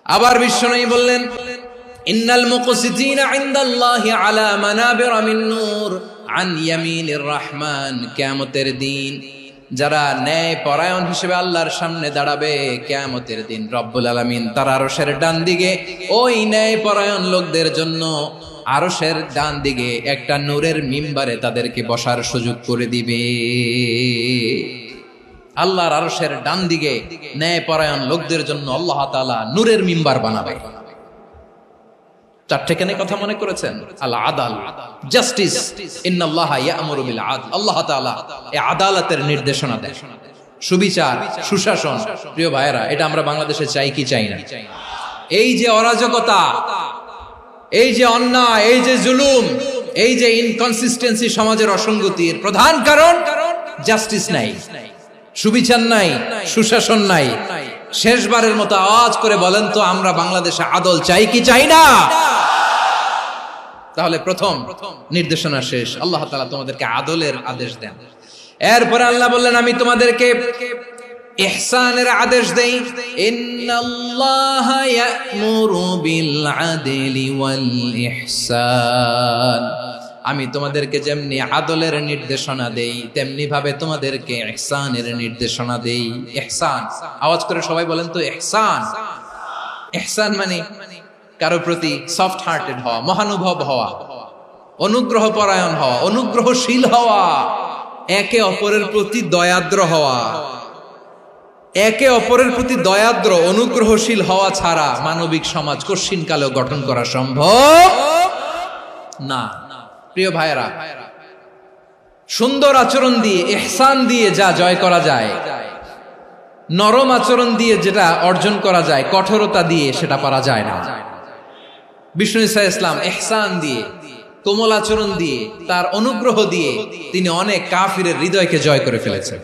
আবার বিশ্বনবী বললেন, ইন্নাল মুকসিতিনা ইনদাল্লাহি আলা মানাবিরা মিন নূর আন ইয়ামিনির রহমান। কিয়ামতের দিন যারা ন্যায় পরায়ণ হিসেবে আল্লাহর সামনে দাঁড়াবে, কিয়ামতের দিন রব্বুল আলামিন তার আরশের ডান দিকে ওই ন্যায় পরায়ণ লোকদের জন্য আরশের ডান দিকে একটা নূরের মিম্বারে তাদেরকে বসার সুযোগ করে দিবে। আল্লাহর আরশের ডান দিকে ন্যায় পরায়ণ লোকদের জন্য আল্লাহ তাআলা নূরের মিম্বার বানাবে। চারটে কেন কথা মনে করেছেন? আল আদাল, জাস্টিস, ইন্নাল্লাহা ইয়া'মুরু বিল আদল। আল্লাহ তাআলা এই আদালতের নির্দেশনা দেন, সুবিচার, সুশাসন। প্রিয় ভাইয়েরা, এটা আমরা বাংলাদেশে চাই কি চাই না? এই যে অরাজকতা, এই যে অন্যায়, এই যে জুলুম, এই যে ইনকনসিস্টেন্সি, সমাজের অসঙ্গতির প্রধান কারণ জাস্টিস নাই, সুবিচার নাই, সুশাসন নাই। শেষবারের মতো আওয়াজ করে বলেন তো, আমরা বাংলাদেশে আদল চাই কি চাই না? তাহলে প্রথম নির্দেশনা শেষ, আল্লাহ তাআলা তোমাদেরকে আদলের আদেশ দেন। এরপরে আল্লাহ বললেন, আমি তোমাদেরকে ইহসানের আদেশ দেই। ইন্নাল্লাহা ইয়া'মুরু বিল আদলি ওয়াল ইহসান। আমি তোমাদেরকে যেমনি আদলের নির্দেশনা দেই, তেমনি ভাবে তোমাদেরকে ইহসানের নির্দেশনা দেই। ইহসান, আওয়াজ করে সবাই বলেন তো ইহসান। ইহসান মানে কারো প্রতি সফট হার্টেড হওয়া, মহানুভব হওয়া, অনুগ্রহ পরায়ণ হওয়া, অনুগ্রহশীল হওয়া, একে অপরের প্রতি দয়াদ্র হওয়া। একে অপরের প্রতি দয়াদ্র, অনুগ্রহশীল হওয়া ছাড়া মানবিক সমাজ কশিনকালেও গঠন করা সম্ভব না। প্রিয় ভাইয়েরা, সুন্দর আচরণ দিয়ে, ইহসান দিয়ে যা জয় করা যায়, নরম আচরণ দিয়ে যেটা অর্জন করা যায়, কঠোরতা দিয়ে সেটা পারা যায় না। বিষ্ণু ঈসা ইসলাম ইহসান দিয়ে, কোমল আচরণ দিয়ে, তার অনুগ্রহ দিয়ে তিনি অনেক কাফিরের হৃদয়কে জয় করে ফেলেছেন।